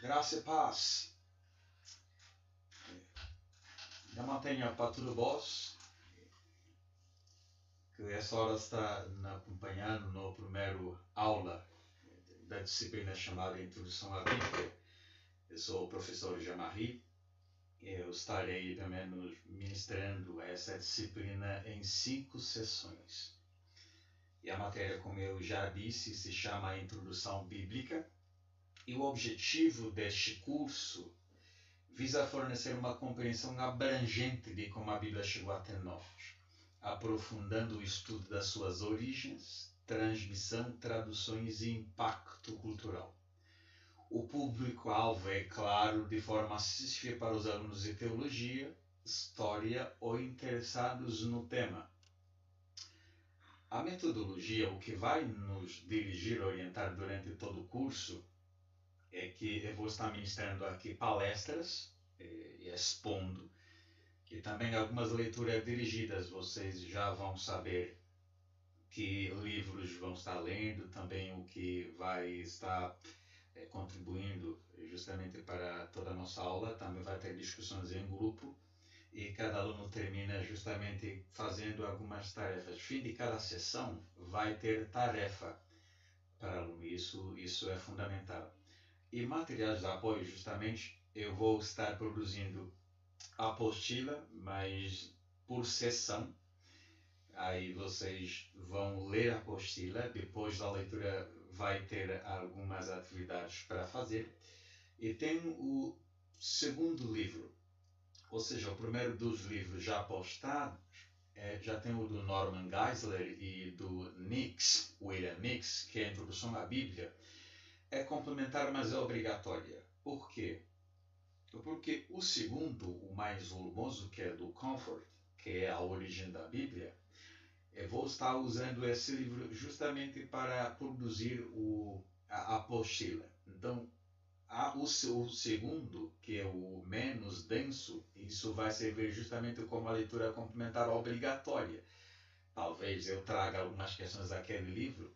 Graça e paz. Já mantenha para tudo vós, que essa hora está acompanhando no primeiro aula da disciplina chamada Introdução à Bíblia. Eu sou o professor Jean-Marie. Eu estarei também ministrando essa disciplina em 5 sessões. E a matéria, como eu já disse, se chama Introdução Bíblica. E o objetivo deste curso visa fornecer uma compreensão abrangente de como a Bíblia chegou até nós, aprofundando o estudo das suas origens, transmissão, traduções e impacto cultural. O público-alvo é, claro, de forma acessível para os alunos de teologia, história ou interessados no tema. A metodologia, o que vai nos dirigir e orientar durante todo o curso, é que eu vou estar ministrando aqui palestras e expondo, e também algumas leituras dirigidas. Vocês já vão saber que livros vão estar lendo, também o que vai estar contribuindo justamente para toda a nossa aula. Também vai ter discussões em grupo e cada aluno termina justamente fazendo algumas tarefas. Fim de cada sessão vai ter tarefa para aluno, isso é fundamental. E materiais de apoio, justamente, eu vou estar produzindo apostila, mas por sessão. Aí vocês vão ler a apostila, depois da leitura vai ter algumas atividades para fazer. E tem o segundo livro, ou seja, o primeiro dos livros já postados, já tem o do Norman Geisler e do William Nix, que é a Introdução à Bíblia. É complementar, mas é obrigatória. Por quê? Porque o segundo, o mais volumoso, que é do Comfort, que é a origem da Bíblia, eu vou estar usando esse livro justamente para produzir a apostila. Então, o segundo, que é o menos denso, isso vai servir justamente como a leitura complementar obrigatória. Talvez eu traga algumas questões daquele livro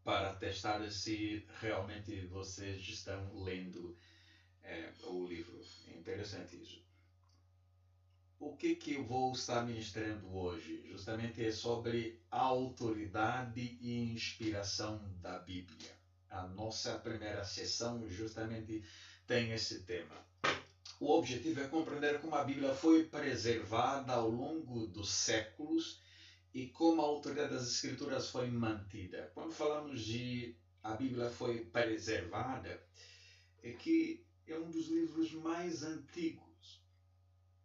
para testar se realmente vocês estão lendo o livro. É interessante isso. O que eu vou estar ministrando hoje? Justamente é sobre a autoridade e inspiração da Bíblia. A nossa primeira sessão justamente tem esse tema. O objetivo é compreender como a Bíblia foi preservada ao longo dos séculos e como a autoridade das Escrituras foi mantida. Quando falamos de a Bíblia foi preservada, é que é um dos livros mais antigos,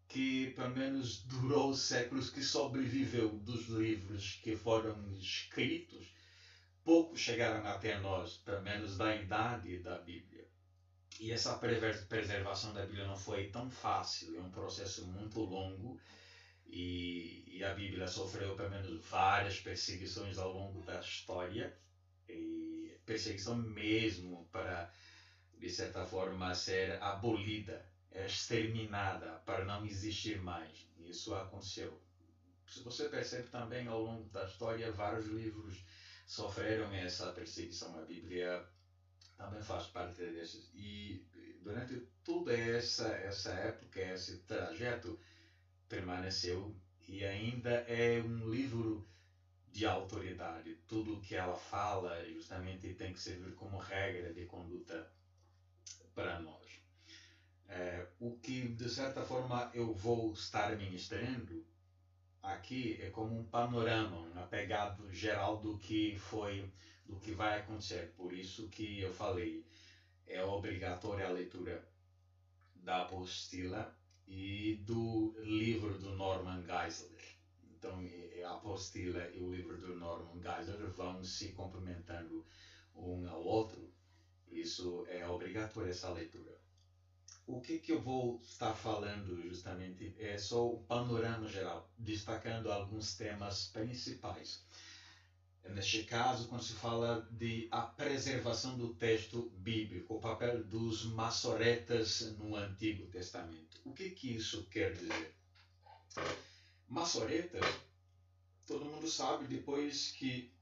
que pelo menos durou séculos, que sobreviveu dos livros que foram escritos. Poucos chegaram até nós, pelo menos da idade da Bíblia. E essa preservação da Bíblia não foi tão fácil, é um processo muito longo. E a Bíblia sofreu pelo menos várias perseguições ao longo da história, e perseguição mesmo para, de certa forma, ser abolida, exterminada, para não existir mais. Isso aconteceu. Se você percebe também ao longo da história, vários livros sofreram essa perseguição. A Bíblia também faz parte desses. E durante toda essa época, esse trajeto, permaneceu e ainda é um livro de autoridade. Tudo o que ela fala justamente tem que servir como regra de conduta para nós. O que de certa forma eu vou estar ministrando aqui é como um panorama, um apegado geral do que vai acontecer. Por isso que eu falei, é obrigatória a leitura da apostila e do livro do Norman Geisler. Então, a apostila e o livro do Norman Geisler vão se complementando um ao outro. Isso é obrigatório, essa leitura. O que eu vou estar falando justamente é só o panorama geral, destacando alguns temas principais. Neste caso, quando se fala de a preservação do texto bíblico, o papel dos maçoretas no Antigo Testamento. O que isso quer dizer? Maçoretas, todo mundo sabe, depois que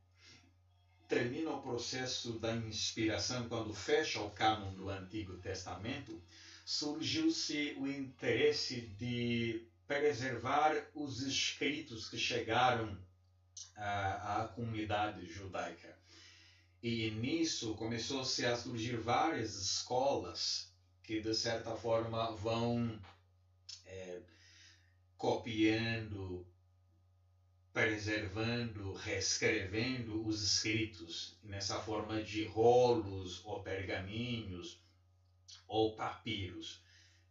termina o processo da inspiração, quando fecha o cânon do Antigo Testamento, surgiu-se o interesse de preservar os escritos que chegaram à comunidade judaica. E nisso começou-se a surgir várias escolas que, de certa forma, vão copiando, preservando, reescrevendo os escritos nessa forma de rolos ou pergaminhos ou papiros.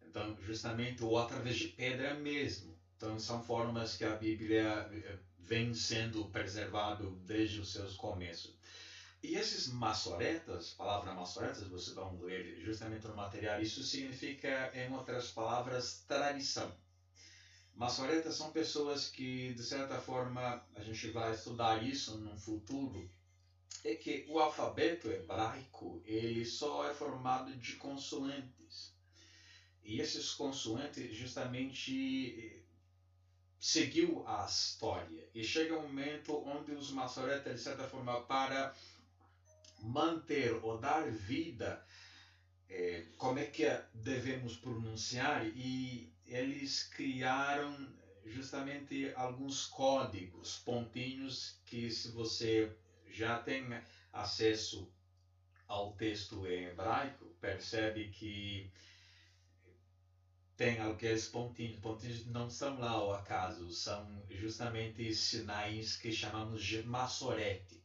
Então, justamente, ou através de pedra mesmo. Então, são formas que a Bíblia vem sendo preservado desde os seus começos. E esses maçoretas, a palavra maçoretas, vocês vão ler justamente no material, isso significa, em outras palavras, tradição. Maçoretas são pessoas que, de certa forma, a gente vai estudar isso no futuro, é que o alfabeto hebraico ele só é formado de consoantes. E esses consoantes justamente seguiu a história. E chega um momento onde os maçoretas, de certa forma, para manter ou dar vida, como é que devemos pronunciar, e eles criaram justamente alguns códigos, pontinhos, que se você já tem acesso ao texto em hebraico, percebe que tem aqueles pontinhos. Pontinhos não são lá ao acaso, são justamente sinais que chamamos de maçoréticos.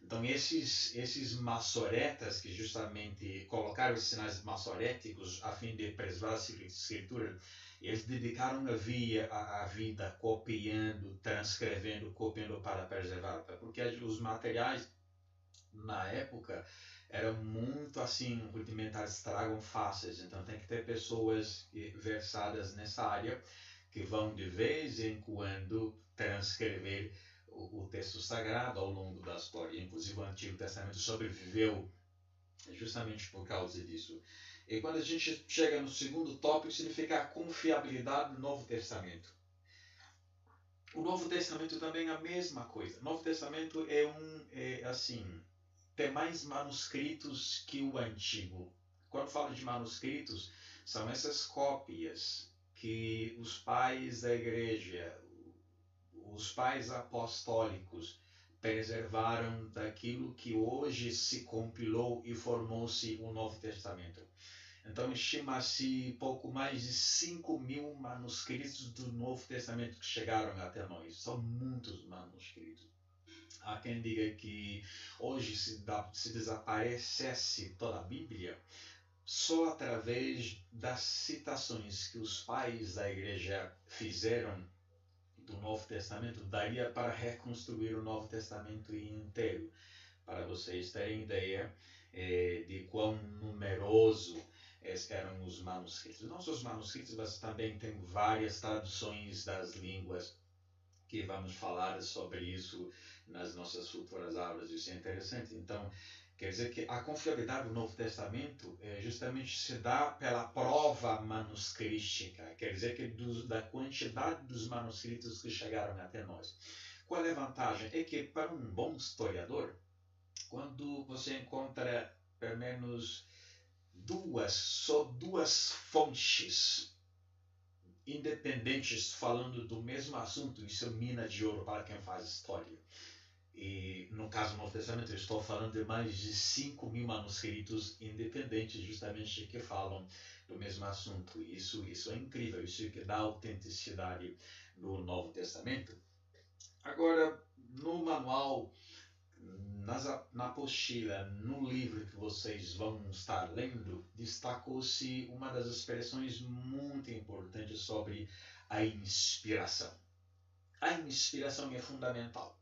Então, esses maçoretas que justamente colocaram esses sinais maçoréticos a fim de preservar a escritura, eles dedicaram a vida copiando, transcrevendo, copiando para preservar. Porque os materiais, na época, eram muito assim, rudimentares, estragam fáceis. Então, tem que ter pessoas versadas nessa área que vão, de vez em quando, transcrever o texto sagrado ao longo da história. Inclusive, o Antigo Testamento sobreviveu justamente por causa disso. E quando a gente chega no segundo tópico, significa a confiabilidade do Novo Testamento. O Novo Testamento também é a mesma coisa. O Novo Testamento tem mais manuscritos que o Antigo. Quando falo de manuscritos, são essas cópias que os pais da igreja, os pais apostólicos, preservaram daquilo que hoje se compilou e formou-se o Novo Testamento. Então, estima-se pouco mais de 5.000 manuscritos do Novo Testamento que chegaram até nós. São muitos manuscritos. Há quem diga que hoje, se desaparecesse toda a Bíblia, só através das citações que os pais da igreja fizeram do Novo Testamento, daria para reconstruir o Novo Testamento inteiro. Para vocês terem ideia de quão numeroso eram os manuscritos. Não só os manuscritos, mas também tem várias traduções das línguas, que vamos falar sobre isso nas nossas futuras aulas. Isso é interessante. Então, quer dizer que a confiabilidade do Novo Testamento justamente se dá pela prova manuscrítica, quer dizer que da quantidade dos manuscritos que chegaram até nós. Qual é a vantagem? É que, para um bom historiador, quando você encontra pelo menos só duas fontes independentes falando do mesmo assunto, isso é mina de ouro para quem faz história. E no caso do Novo Testamento, eu estou falando de mais de 5.000 manuscritos independentes, justamente, que falam do mesmo assunto. Isso é incrível, isso é que dá autenticidade no Novo Testamento. Agora, no manual, na apostila, no livro que vocês vão estar lendo, destacou-se uma das expressões muito importantes sobre a inspiração. A inspiração é fundamental.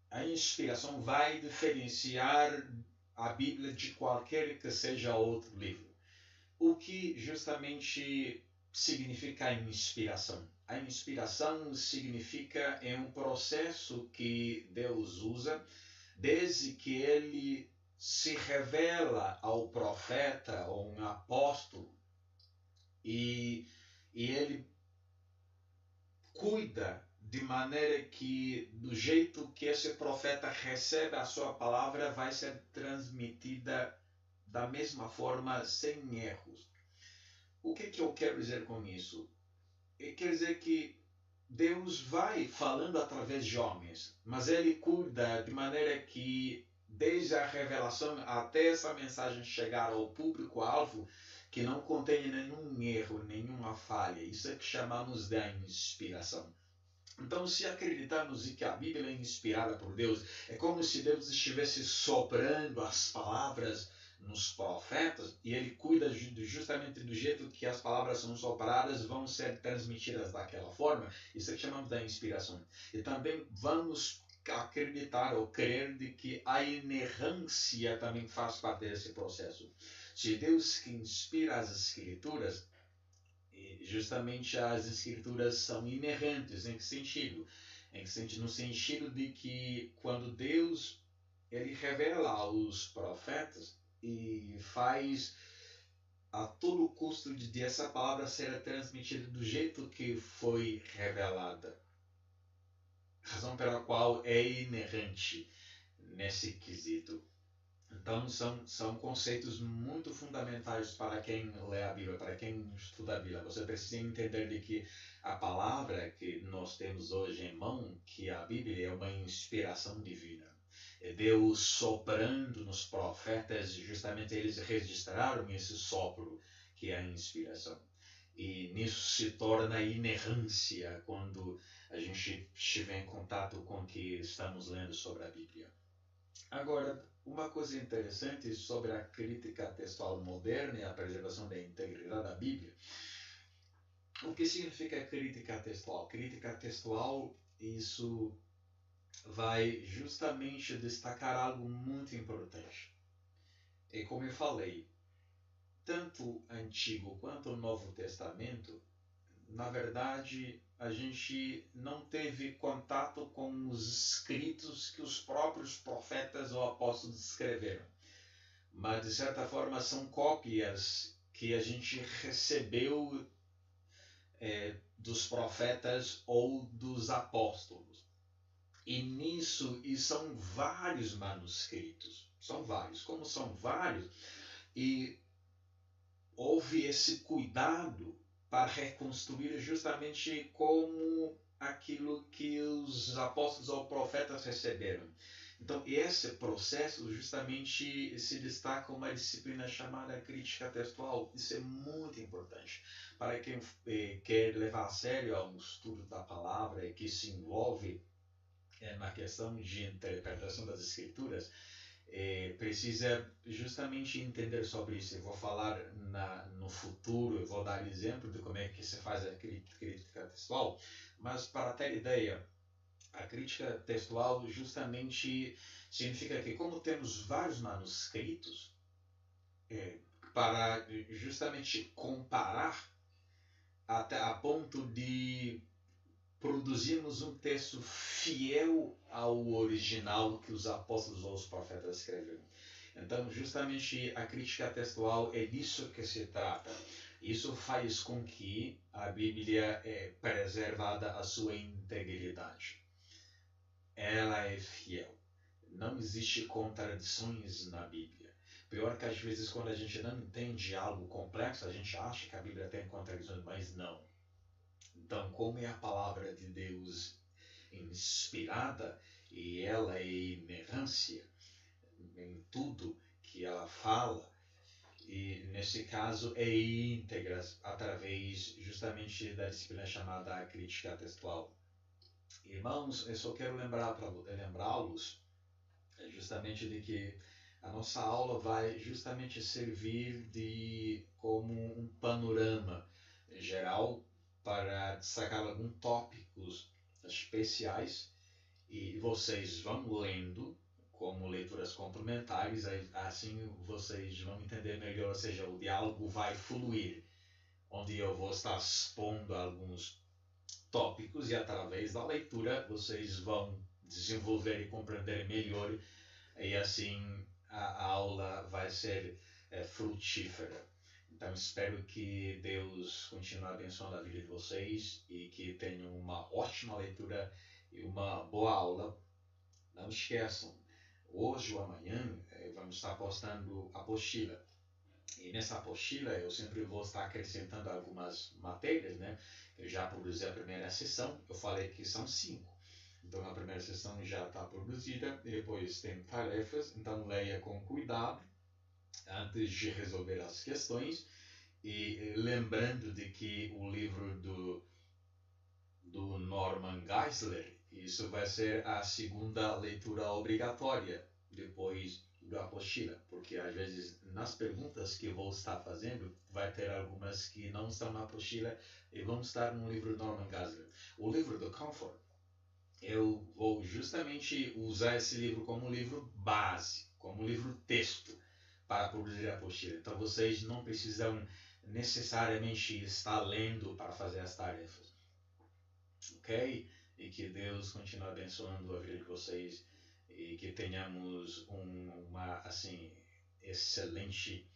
A inspiração vai diferenciar a Bíblia de qualquer que seja outro livro. O que justamente significa a inspiração? A inspiração significa um processo que Deus usa desde que ele se revela ao profeta ou um apóstolo e ele cuida de maneira que, do jeito que esse profeta recebe a sua palavra, vai ser transmitida da mesma forma, sem erros. O que eu quero dizer com isso? Quer dizer que Deus vai falando através de homens, mas Ele cuida de maneira que, desde a revelação até essa mensagem chegar ao público-alvo, que não contém nenhum erro, nenhuma falha. Isso é que chamamos de inspiração. Então, se acreditarmos que a Bíblia é inspirada por Deus, é como se Deus estivesse soprando as palavras nos profetas, e Ele cuida justamente do jeito que as palavras são sopradas, vão ser transmitidas daquela forma. Isso é que chamamos de inspiração. E também vamos acreditar ou crer de que a inerrância também faz parte desse processo. Se Deus que inspira as Escrituras, justamente as Escrituras são inerrantes. Em que sentido? No sentido de que quando Deus ele revela aos profetas e faz a todo custo de essa palavra ser transmitida do jeito que foi revelada. Razão pela qual é inerrante nesse quesito. Então, são conceitos muito fundamentais para quem lê a Bíblia, para quem estuda a Bíblia. Você precisa entender de que a palavra que nós temos hoje em mão, que a Bíblia é uma inspiração divina. É Deus soprando nos profetas, justamente eles registraram esse sopro, que é a inspiração. E nisso se torna inerrância quando a gente estiver em contato com o que estamos lendo sobre a Bíblia. Agora, uma coisa interessante sobre a crítica textual moderna e a preservação da integridade da Bíblia. O que significa crítica textual? Crítica textual, isso vai justamente destacar algo muito importante. E como eu falei, tanto o Antigo quanto o Novo Testamento, na verdade, a gente não teve contato com os escritos que os próprios profetas ou apóstolos escreveram. Mas, de certa forma, são cópias que a gente recebeu dos profetas ou dos apóstolos. E nisso, e são vários manuscritos. São vários. Como são vários, e houve esse cuidado para reconstruir justamente como aquilo que os apóstolos ou profetas receberam. Então, esse processo justamente se destaca uma disciplina chamada crítica textual. Isso é muito importante para quem quer levar a sério um estudo da palavra e que se envolve na questão de interpretação das Escrituras. Precisa justamente entender sobre isso. Eu vou falar no futuro, eu vou dar exemplo de como é que se faz a crítica textual, mas para ter ideia, a crítica textual justamente significa que, como temos vários manuscritos, para justamente comparar até a ponto de produzirmos um texto fiel ao original que os apóstolos ou os profetas escreveram. Então, justamente a crítica textual é disso que se trata. Isso faz com que a Bíblia é preservada a sua integridade. Ela é fiel. Não existe contradições na Bíblia. Pior que às vezes quando a gente não entende algo complexo, a gente acha que a Bíblia tem contradições, mas não. Então, como é a palavra de Deus inspirada e ela é inerrância em tudo que ela fala, e nesse caso é íntegra através justamente da disciplina chamada crítica textual. Irmãos, eu só quero lembrá-los justamente de que a nossa aula vai justamente servir como um panorama geral para destacar alguns tópicos especiais, e vocês vão lendo como leituras complementares, assim vocês vão entender melhor, ou seja, o diálogo vai fluir, onde eu vou estar expondo alguns tópicos e através da leitura vocês vão desenvolver e compreender melhor, e assim a aula vai ser frutífera. Então espero que Deus continue abençoando a vida de vocês e que tenham uma ótima leitura e uma boa aula. Não esqueçam, hoje ou amanhã vamos estar postando a apostila. E nessa apostila eu sempre vou estar acrescentando algumas matérias, né? Eu já produzi a primeira sessão, eu falei que são 5. Então a primeira sessão já está produzida, e depois tem tarefas, então leia com cuidado antes de resolver as questões. E lembrando de que o livro do Norman Geisler, isso vai ser a segunda leitura obrigatória depois da apostila, porque às vezes nas perguntas que eu vou estar fazendo vai ter algumas que não estão na apostila e vão estar no livro do Norman Geisler. O livro do Comfort, eu vou justamente usar esse livro como livro base, como livro texto para produzir a apostila. Então vocês não precisam necessariamente estar lendo para fazer as tarefas, ok? E que Deus continue abençoando a vida de vocês e que tenhamos uma assim excelente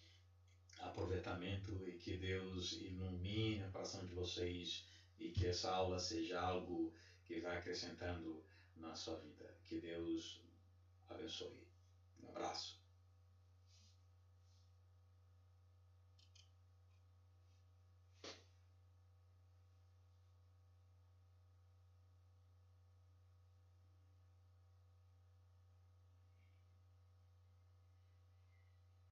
aproveitamento e que Deus ilumine o coração de vocês e que essa aula seja algo que vai acrescentando na sua vida. Que Deus abençoe. Um abraço.